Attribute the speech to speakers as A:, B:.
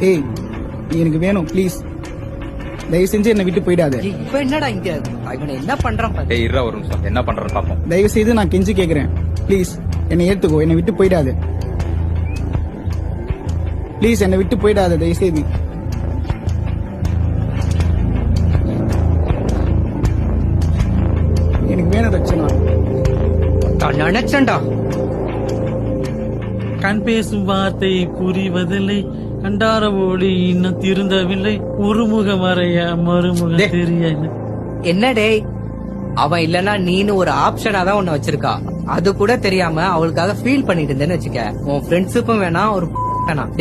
A: ஏய் நீ எனக்கு வேணும் ப்ளீஸ். தயவு செஞ்சு என்னை விட்டு போயிடாத.
B: இப்ப என்னடா இங்க இவனை என்ன பண்றான் பாரு.
C: ஏய் இருடா ஒரு நிமிஷம், என்ன பண்றேன்னு பாப்போம்.
A: தயவு செய்து நான் கெஞ்சி கேக்குறேன் ப்ளீஸ், என்னை ஏத்துக்கோ, என்னை விட்டு போயிடாத ப்ளீஸ், என்னை விட்டு போயிடாத தயவு செய்து. எனக்கு வேணும் ரச்சனா.
B: நான் நினைச்சேன்டா.
D: கண் பேசும் வார்த்தை புரிவதில்லை, கண்டார ஓடி இன்னும் திருந்தவில்லை, ஒரு முகம் வரையா மறுமுகம் தெரியல.
B: என்ன டேய், அவன் இல்லனா நீனு ஒரு ஆப்ஷனா தான் உன்னை வச்சிருக்கா. அது கூட தெரியாம அவளுக்காக ஃபீல் பண்ணிட்டு இருந்தேன்னு வச்சுக்க. உன் ஃப்ரெண்ட்ஸுக்கும் வேணாம், ஒரு வேணாம்.